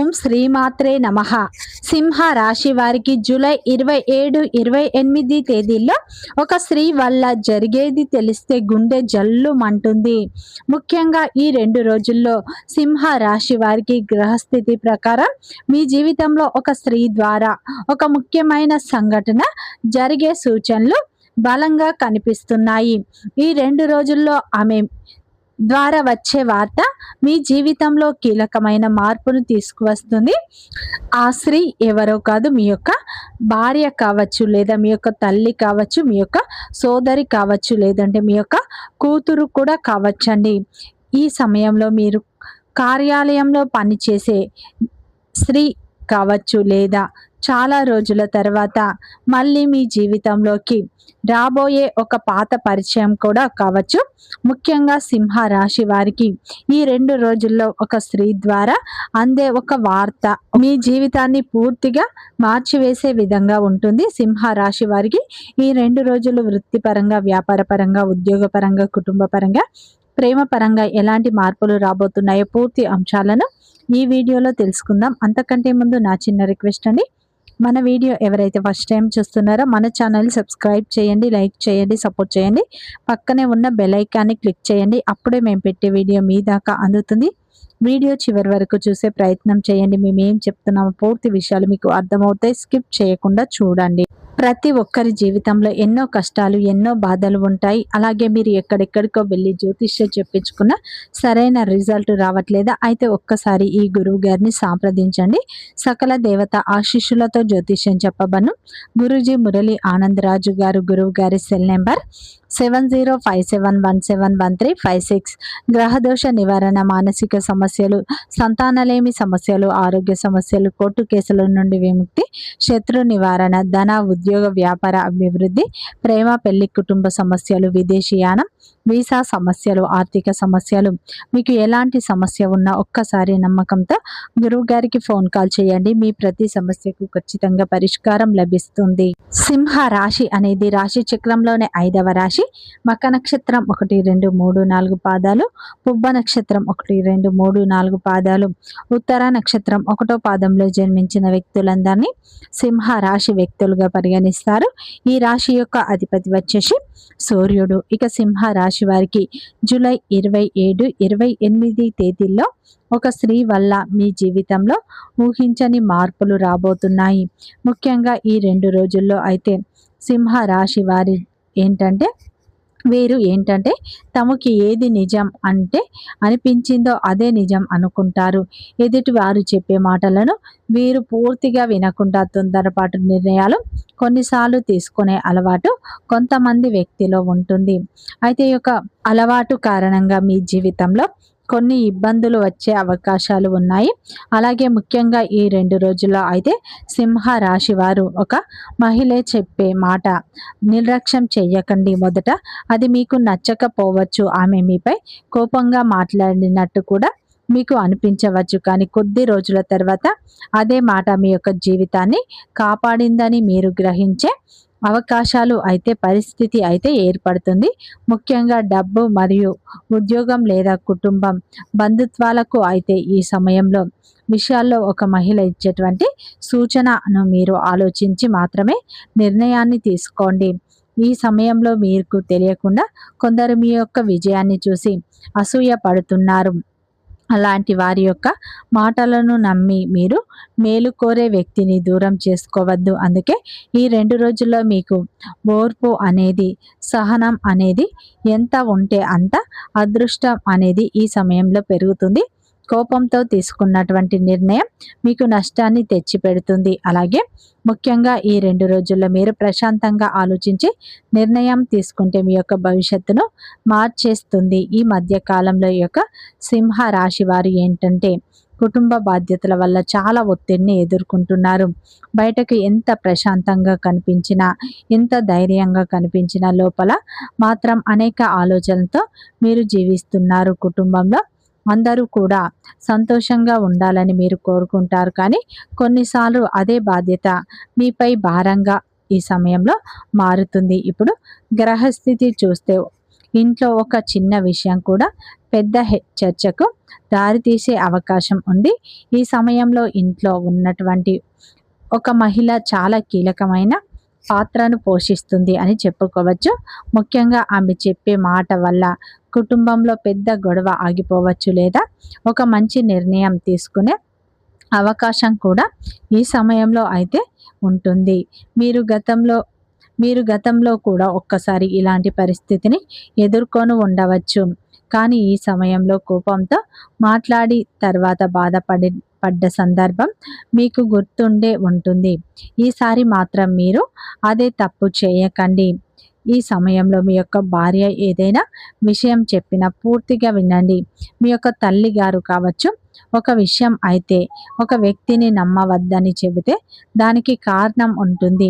ఓం శ్రీమాత్రే నమః. సింహ రాశి వారికి జూలై 27, 28 తేదీల్లో ఒక స్త్రీ వల్ల జరిగేది తెలిస్తే గుండె జల్లుమంటుంది. ముఖ్యంగా ఈ 2 రోజుల్లో సింహ రాశి వారికి గ్రహస్థితి ప్రకారం మీ జీవితంలో ఒక స్త్రీ ద్వారా ఒక ముఖ్యమైన సంఘటన జరిగే సూచనలు బలంగా కనిపిస్తున్నాయి. ఈ 2 రోజుల్లో ఆమె ద్వారా వచ్చే వార్త మీ జీవితంలో కీలకమైన మార్పును తీసుకువస్తుంది. ఆ స్త్రీ ఎవరో కాదు, మీ యొక్క భార్య కావచ్చు, లేదా మీ యొక్క తల్లి కావచ్చు, మీ యొక్క సోదరి కావచ్చు, లేదంటే మీ యొక్క కూతురు కూడా కావచ్చండి. ఈ సమయంలో మీరు కార్యాలయంలో పనిచేసే స్త్రీ కావచ్చు, లేదా చాలా రోజుల తర్వాత మళ్ళీ మీ జీవితంలోకి రాబోయే ఒక పాత పరిచయం కూడా కావచ్చు. ముఖ్యంగా సింహ రాశి వారికి ఈ 2 రోజుల్లో ఒక స్త్రీ ద్వారా అందే ఒక వార్త మీ జీవితాన్ని పూర్తిగా మార్చివేసే విధంగా ఉంటుంది. సింహ రాశి వారికి ఈ 2 రోజులు వృత్తిపరంగా, వ్యాపారపరంగా, ఉద్యోగపరంగా, కుటుంబ పరంగా, ప్రేమ పరంగా ఎలాంటి మార్పులు రాబోతున్నాయో పూర్తి అంశాలను ఈ వీడియోలో తెలుసుకుందాం. అంతకంటే ముందు నా చిన్న రిక్వెస్ట్ అండి, మన వీడియో ఎవరైతే ఫస్ట్ టైం చూస్తున్నారో మన ఛానల్ సబ్స్క్రైబ్ చేయండి, లైక్ చేయండి, సపోర్ట్ చేయండి. పక్కనే ఉన్న బెల్ ఐకాన్ని క్లిక్ చేయండి. అప్పుడే మేము పెట్టే వీడియో మీ దాకా అందుతుంది. వీడియో చివరి వరకు చూసే ప్రయత్నం చేయండి. మేము ఏం చెప్తున్నామో పూర్తి విషయాలు మీకు అర్థమవుతాయి. స్కిప్ చేయకుండా చూడండి. ప్రతి ఒక్కరి జీవితంలో ఎన్నో కష్టాలు, ఎన్నో బాధలు ఉంటాయి. అలాగే మీరు ఎక్కడెక్కడికో వెళ్ళి జ్యోతిష్యం చెప్పించుకున్న సరైన రిజల్ట్ రావట్లేదా? అయితే ఒక్కసారి ఈ గురువు గారిని సంప్రదించండి. సకల దేవత ఆశీస్సులతో జ్యోతిష్యం చెప్పబను. గురూజీ మురళి ఆనందరాజు గారు. గురువు గారి సెల్ నెంబర్ 7057171356. గ్రహదోష నివారణ, మానసిక సమస్యలు, సంతానలేమి సమస్యలు, ఆరోగ్య సమస్యలు, కోర్టు కేసుల నుండి విముక్తి, శత్రు నివారణ, ధన, ఉద్యోగ, వ్యాపార అభివృద్ధి, ప్రేమ, పెళ్లి, కుటుంబ సమస్యలు, విదేశీయానం, వీసా సమస్యలు, ఆర్థిక సమస్యలు, మీకు ఎలాంటి సమస్య ఉన్నా ఒక్కసారి నమ్మకంతో గురువు గారికి ఫోన్ కాల్ చేయండి. మీ ప్రతి సమస్యకు ఖచ్చితంగా పరిష్కారం లభిస్తుంది. సింహ రాశి అనేది రాశి చక్రంలోనే 5వ రాశి. మక నక్షత్రం 1, 2, 3, 4 పాదాలు, పుబ్బ నక్షత్రం 1, 2, 3, 4 పాదాలు, ఉత్తర నక్షత్రం 1వ పాదంలో జన్మించిన వ్యక్తులందరినీ సింహ రాశి వ్యక్తులుగా పరిగణిస్తారు. ఈ రాశి యొక్క అధిపతి వచ్చేసి సూర్యుడు. ఇక సింహ రాశి వారికి జూలై 27, 28 తేదీల్లో ఒక స్త్రీ వల్ల మీ జీవితంలో ఊహించని మార్పులు రాబోతున్నాయి. ముఖ్యంగా ఈ 2 రోజుల్లో అయితే సింహ రాశి వారి వీరు ఏంటంటే తమకి ఏది నిజం అంటే అనిపించిందో అదే నిజం అనుకుంటారు. ఎదుటి వారు చెప్పే మాటలను వీరు పూర్తిగా వినకుండా తొందరపాటు నిర్ణయాలు కొన్నిసార్లు తీసుకునే అలవాటు కొంతమంది వ్యక్తిలో ఉంటుంది. అయితే ఈ యొక్క అలవాటు కారణంగా మీ జీవితంలో కొన్ని ఇబ్బందులు వచ్చే అవకాశాలు ఉన్నాయి. అలాగే ముఖ్యంగా ఈ 2 రోజుల్లో అయితే సింహ రాశి వారు ఒక మహిళ చెప్పే మాట నిర్లక్ష్యం చెయ్యకండి. మొదట అది మీకు నచ్చకపోవచ్చు, ఆమె మీపై కోపంగా మాట్లాడినట్టు కూడా మీకు అనిపించవచ్చు. కానీ కొద్ది రోజుల తర్వాత అదే మాట మీ యొక్క జీవితాన్ని కాపాడిందని మీరు గ్రహించే అవకాశాలు అయితే పరిస్థితి అయితే ఏర్పడుతుంది. ముఖ్యంగా డబ్బు మరియు ఉద్యోగం లేదా కుటుంబం, బంధుత్వాలకు అయితే ఈ సమయంలో విషయాల్లో ఒక మహిళ ఇచ్చేటువంటి సూచనను మీరు ఆలోచించి మాత్రమే నిర్ణయాన్ని తీసుకోండి. ఈ సమయంలో మీకు తెలియకుండా కొందరు మీ యొక్క విజయాన్ని చూసి అసూయ పడుతున్నారు. అలాంటి వారి యొక్క మాటలను నమ్మి మీరు మేలు కోరే వ్యక్తిని దూరం చేసుకోవద్దు. అందుకే ఈ 2 రోజుల్లో మీకు ఓర్పు అనేది, సహనం అనేది ఎంత ఉంటే అంత అదృష్టం అనేది ఈ సమయంలో పెరుగుతుంది. కోపంతో తీసుకున్నటువంటి నిర్ణయం మీకు నష్టాన్ని తెచ్చిపెడుతుంది. అలాగే ముఖ్యంగా ఈ 2 రోజుల్లో మీరు ప్రశాంతంగా ఆలోచించి నిర్ణయం తీసుకుంటే మీ యొక్క భవిష్యత్తును మార్చేస్తుంది. ఈ మధ్య కాలంలో ఈ యొక్క సింహ రాశి వారు ఏంటంటే కుటుంబ బాధ్యతల వల్ల చాలా ఒత్తిడిని ఎదుర్కొంటున్నారు. బయటకు ఎంత ప్రశాంతంగా కనిపించినా, ఎంత ధైర్యంగా కనిపించినా లోపల మాత్రం అనేక ఆలోచనలతో మీరు జీవిస్తున్నారు. కుటుంబంలో అందరూ కూడా సంతోషంగా ఉండాలని మీరు కోరుకుంటారు. కానీ కొన్నిసార్లు అదే బాధ్యత మీపై భారంగా ఈ సమయంలో మారుతుంది. ఇప్పుడు గ్రహస్థితి చూస్తే ఇంట్లో ఒక చిన్న విషయం కూడా పెద్ద చర్చకు దారితీసే అవకాశం ఉంది. ఈ సమయంలో ఇంట్లో ఉన్నటువంటి ఒక మహిళ చాలా కీలకమైన పాత్రను పోషిస్తుంది అని చెప్పుకోవచ్చు. ముఖ్యంగా ఆమె చెప్పే మాట వల్ల కుటుంబంలో పెద్ద గొడవ ఆగిపోవచ్చు, లేదా ఒక మంచి నిర్ణయం తీసుకునే అవకాశం కూడా ఈ సమయంలో అయితే ఉంటుంది. మీరు గతంలో కూడా ఒక్కసారి ఇలాంటి పరిస్థితిని ఎదుర్కొని ఉండవచ్చు. కానీ ఈ సమయంలో కోపంతో మాట్లాడి తర్వాత పడ్డ సందర్భం మీకు గుర్తుండే ఉంటుంది. ఈసారి మాత్రం మీరు అదే తప్పు చేయకండి. ఈ సమయంలో మీ యొక్క భార్య ఏదైనా విషయం చెప్పినా పూర్తిగా వినండి. మీ యొక్క తల్లి గారు కావచ్చు, ఒక విషయం అయితే ఒక వ్యక్తిని నమ్మవద్దని చెబితే దానికి కారణం ఉంటుంది.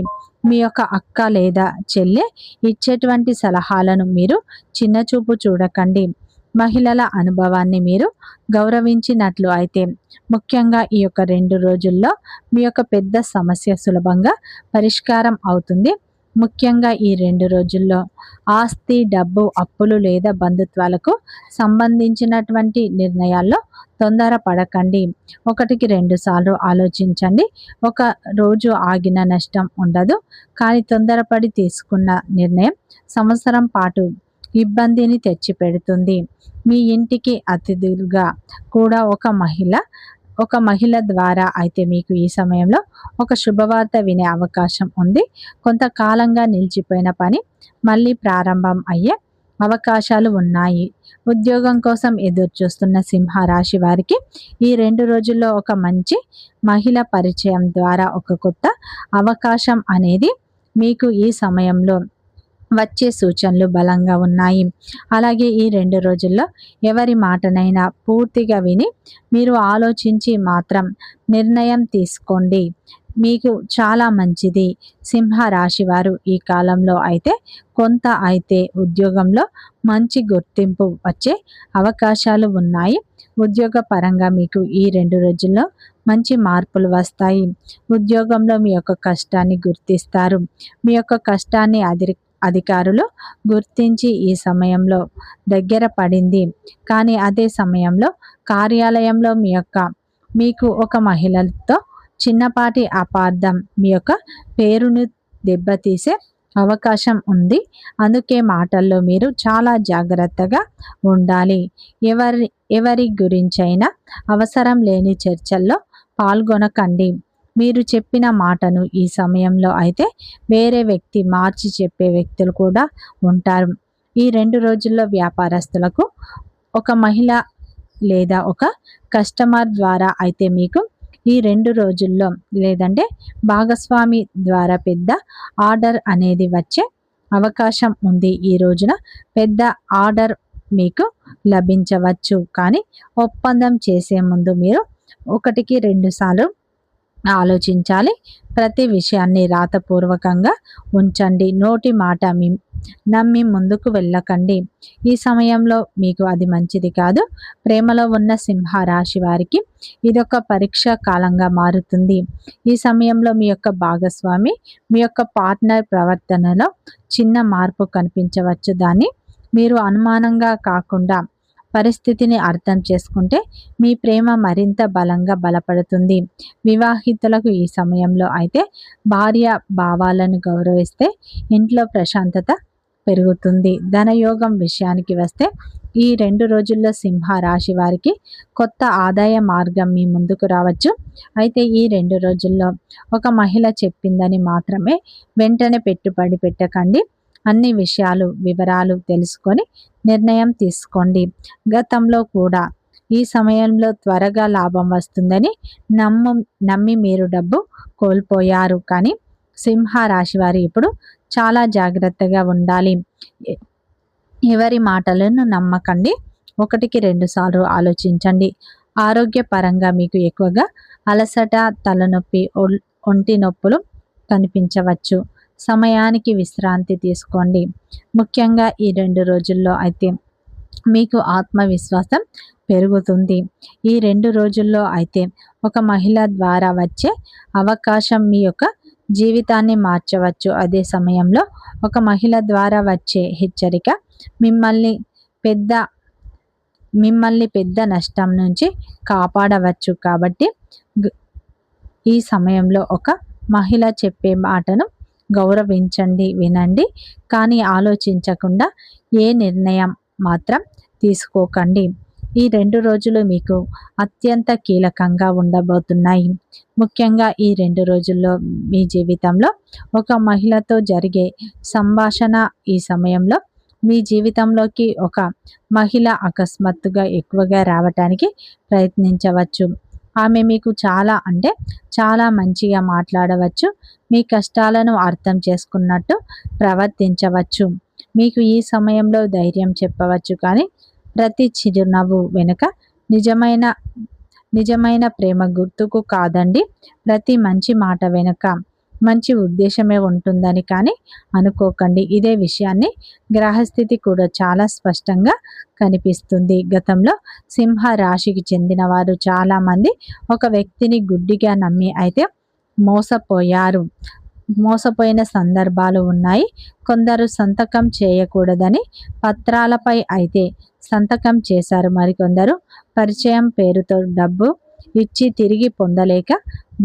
మీ యొక్క అక్క లేదా చెల్లె ఇచ్చేటువంటి సలహాలను మీరు చిన్నచూపు చూడకండి. మహిళల అనుభవాన్ని మీరు గౌరవించినట్లు అయితే ముఖ్యంగా ఈ యొక్క 2 రోజుల్లో మీ యొక్క పెద్ద సమస్య సులభంగా పరిష్కారం అవుతుంది. ముఖ్యంగా ఈ 2 రోజుల్లో ఆస్తి, డబ్బు, అప్పులు లేదా బంధుత్వాలకు సంబంధించినటువంటి నిర్ణయాల్లో తొందరపడకండి. 1కి 2 సార్లు ఆలోచించండి. ఒక రోజు ఆగిన నష్టం ఉండదు. కానీ తొందరపడి తీసుకున్న నిర్ణయం సంవత్సరం పాటు ఇబ్బందిని తెచ్చిపెడుతుంది. మీ ఇంటికి అతిథులుగా కూడా ఒక మహిళ ద్వారా అయితే మీకు ఈ సమయంలో ఒక శుభవార్త వినే అవకాశం ఉంది. కొంతకాలంగా నిలిచిపోయిన పని మళ్ళీ ప్రారంభం అయ్యే అవకాశాలు ఉన్నాయి. ఉద్యోగం కోసం ఎదురు చూస్తున్న సింహరాశి వారికి ఈ 2 రోజుల్లో ఒక మంచి మహిళ పరిచయం ద్వారా ఒక కొత్త అవకాశం అనేది మీకు ఈ సమయంలో వచ్చే సూచనలు బలంగా ఉన్నాయి. అలాగే ఈ 2 రోజుల్లో ఎవరి మాటనైనా పూర్తిగా విని మీరు ఆలోచించి మాత్రం నిర్ణయం తీసుకోండి. మీకు చాలా మంచిది. సింహరాశి వారు ఈ కాలంలో అయితే ఉద్యోగంలో మంచి గుర్తింపు వచ్చే అవకాశాలు ఉన్నాయి. ఉద్యోగ పరంగా మీకు ఈ 2 రోజుల్లో మంచి మార్పులు వస్తాయి. ఉద్యోగంలో మీ యొక్క కష్టాన్ని గుర్తిస్తారు. మీ యొక్క కష్టాన్ని అధికారులు గుర్తించి ఈ సమయంలో దగ్గర పడింది. కానీ అదే సమయంలో కార్యాలయంలో మీకు ఒక మహిళతో చిన్నపాటి అపార్థం మీ యొక్క పేరును దెబ్బతీసే అవకాశం ఉంది. అందుకే మాటల్లో మీరు చాలా జాగ్రత్తగా ఉండాలి. ఎవరి గురించైనా అవసరం లేని చర్చల్లో పాల్గొనకండి. మీరు చెప్పిన మాటను ఈ సమయంలో అయితే వేరే వ్యక్తి మార్చి చెప్పే వ్యక్తులు కూడా ఉంటారు. ఈ 2 రోజుల్లో వ్యాపారస్తులకు ఒక మహిళ లేదా ఒక కస్టమర్ ద్వారా అయితే మీకు ఈ 2 రోజుల్లో లేదంటే భాగస్వామి ద్వారా పెద్ద ఆర్డర్ అనేది వచ్చే అవకాశం ఉంది. ఈ రోజున పెద్ద ఆర్డర్ మీకు లభించవచ్చు. కానీ ఒప్పందం చేసే ముందు మీరు 1కి 2 సార్లు ఆలోచించాలి. ప్రతి విషయాన్ని రాతపూర్వకంగా ఉంచండి. నోటి మాట నమ్మి ముందుకు వెళ్ళకండి. ఈ సమయంలో మీకు అది మంచిది కాదు. ప్రేమలో ఉన్న సింహరాశి వారికి ఇదొక పరీక్ష కాలంగా మారుతుంది. ఈ సమయంలో మీ యొక్క భాగస్వామి మీ యొక్క పార్ట్నర్ ప్రవర్తనలో చిన్న మార్పు కనిపించవచ్చు. దాన్ని మీరు అనుమానంగా కాకుండా పరిస్థితిని అర్థం చేసుకుంటే మీ ప్రేమ మరింత బలపడుతుంది. వివాహితులకు ఈ సమయంలో అయితే భార్య భావాలను గౌరవిస్తే ఇంట్లో ప్రశాంతత పెరుగుతుంది. ధనయోగం విషయానికి వస్తే ఈ 2 రోజుల్లో సింహరాశి వారికి కొత్త ఆదాయ మార్గం మీ ముందుకు రావచ్చు. అయితే ఈ 2 రోజుల్లో ఒక మహిళ చెప్పిందని మాత్రమే వెంటనే పెట్టుబడి పెట్టకండి. అన్ని వివరాలు తెలుసుకొని నిర్ణయం తీసుకోండి. గతంలో కూడా ఈ సమయంలో త్వరగా లాభం వస్తుందని నమ్మి మీరు డబ్బు కోల్పోయారు. కానీ సింహరాశి వారు ఇప్పుడు చాలా జాగ్రత్తగా ఉండాలి. ఎవరి మాటలను నమ్మకండి. 1కి 2 సార్లు ఆలోచించండి. ఆరోగ్యపరంగా మీకు ఎక్కువగా అలసట, తలనొప్పి, ఒంటి నొప్పులు కనిపించవచ్చు. సమయానికి విశ్రాంతి తీసుకోండి. ముఖ్యంగా ఈ 2 రోజుల్లో అయితే మీకు ఆత్మవిశ్వాసం పెరుగుతుంది. ఈ 2 రోజుల్లో అయితే ఒక మహిళ ద్వారా వచ్చే అవకాశం మీ యొక్క జీవితాన్ని మార్చవచ్చు. అదే సమయంలో ఒక మహిళ ద్వారా వచ్చే హెచ్చరిక మిమ్మల్ని పెద్ద మిమ్మల్ని పెద్ద నష్టం నుంచి కాపాడవచ్చు. కాబట్టి ఈ సమయంలో ఒక మహిళ చెప్పే మాటను గౌరవించండి, వినండి. కానీ ఆలోచించకుండా ఏ నిర్ణయం మాత్రం తీసుకోకండి. ఈ 2 రోజులు మీకు అత్యంత కీలకంగా ఉండబోతున్నాయి. ముఖ్యంగా ఈ 2 రోజుల్లో మీ జీవితంలో ఒక మహిళతో జరిగే సంభాషణ, ఈ సమయంలో మీ జీవితంలోకి ఒక మహిళ అకస్మాత్తుగా ఎక్కువగా రావటానికి ప్రయత్నించవచ్చు. ఆమె మీకు చాలా మంచిగా మాట్లాడవచ్చు. మీ కష్టాలను అర్థం చేసుకున్నట్టు ప్రవర్తించవచ్చు. మీకు ఈ సమయంలో ధైర్యం చెప్పవచ్చు. కానీ ప్రతి చిరునవ్వు వెనుక నిజమైన ప్రేమ గుర్తుకు కాదండి. ప్రతి మంచి మాట వెనుక మంచి ఉద్దేశమే ఉంటుందని కానీ అనుకోకండి. ఇదే విషయాన్ని గ్రహస్థితి కూడా చాలా స్పష్టంగా కనిపిస్తుంది. గతంలో సింహ రాశికి చెందిన వారు చాలామంది ఒక వ్యక్తిని గుడ్డిగా నమ్మి అయితే మోసపోయిన సందర్భాలు ఉన్నాయి. కొందరు సంతకం చేయకూడదని పత్రాలపై అయితే సంతకం చేశారు. మరికొందరు పరిచయం పేరుతో డబ్బు ఇచ్చి తిరిగి పొందలేక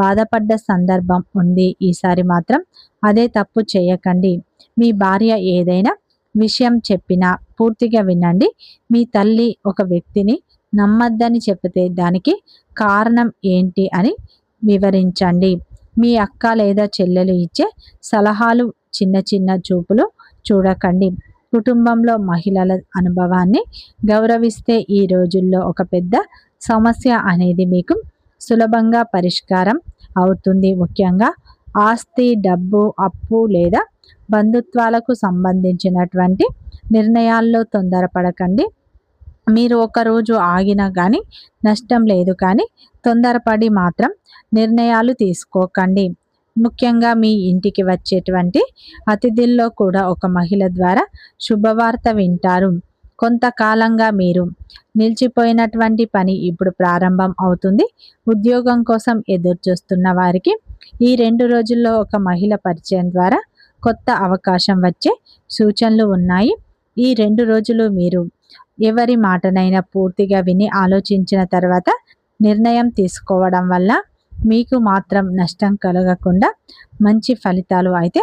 బాధపడ్డ సందర్భం ఉంది. ఈసారి మాత్రం అదే తప్పు చేయకండి. మీ భార్య ఏదైనా విషయం చెప్పినా పూర్తిగా వినండి. మీ తల్లి ఒక వ్యక్తిని నమ్మద్దని చెబితే దానికి కారణం ఏంటి అని వివరించండి. మీ అక్క లేదా చెల్లెలు ఇచ్చే సలహాలు చిన్న చూపులు చూడకండి. కుటుంబంలో మహిళల అనుభవాన్ని గౌరవిస్తే ఈ రోజుల్లో ఒక పెద్ద సమస్య అనేది మీకు సులభంగా పరిష్కారం అవుతుంది. ముఖ్యంగా ఆస్తి, డబ్బు, అప్పు లేదా బంధుత్వాలకు సంబంధించినటువంటి నిర్ణయాల్లో తొందరపడకండి. మీరు ఒకరోజు ఆగినా కానీ నష్టం లేదు. కానీ తొందరపడి మాత్రం నిర్ణయాలు తీసుకోకండి. ముఖ్యంగా మీ ఇంటికి వచ్చేటువంటి అతిథుల్లో కూడా ఒక మహిళ ద్వారా శుభవార్త వింటారు. కొంతకాలంగా మీరు నిలిచిపోయినటువంటి పని ఇప్పుడు ప్రారంభం అవుతుంది. ఉద్యోగం కోసం ఎదురు చూస్తున్న వారికి ఈ 2 రోజుల్లో ఒక మహిళ పరిచయం ద్వారా కొత్త అవకాశం వచ్చే సూచనలు ఉన్నాయి. ఈ 2 రోజులు మీరు ఎవరి మాటనైనా పూర్తిగా విని ఆలోచించిన తర్వాత నిర్ణయం తీసుకోవడం వల్ల మీకు మాత్రం నష్టం కలగకుండా మంచి ఫలితాలు అయితే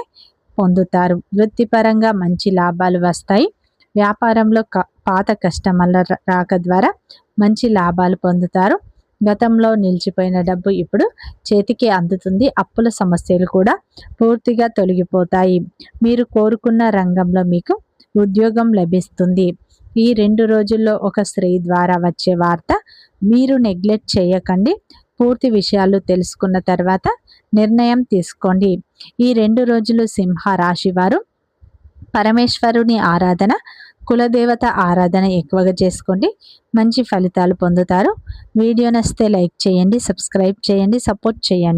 పొందుతారు. వృత్తిపరంగా మంచి లాభాలు వస్తాయి. వ్యాపారంలో పాత కస్టమర్ల రాక ద్వారా మంచి లాభాలు పొందుతారు. గతంలో నిలిచిపోయిన డబ్బు ఇప్పుడు చేతికి అందుతుంది. అప్పుల సమస్యలు కూడా పూర్తిగా తొలగిపోతాయి. మీరు కోరుకున్న రంగంలో మీకు ఉద్యోగం లభిస్తుంది. ఈ 2 రోజుల్లో ఒక స్త్రీ ద్వారా వచ్చే వార్త మీరు నెగ్లెక్ట్ చేయకండి. పూర్తి విషయాలు తెలుసుకున్న తర్వాత నిర్ణయం తీసుకోండి. ఈ 2 రోజులు సింహ రాశి వారు పరమేశ్వరుని ఆరాధన, కులదేవత ఆరాధన ఎక్కువగా చేసుకోండి. మంచి ఫలితాలు పొందుతారు. వీడియో నచ్చితే లైక్ చేయండి, సబ్స్క్రైబ్ చేయండి, సపోర్ట్ చేయండి.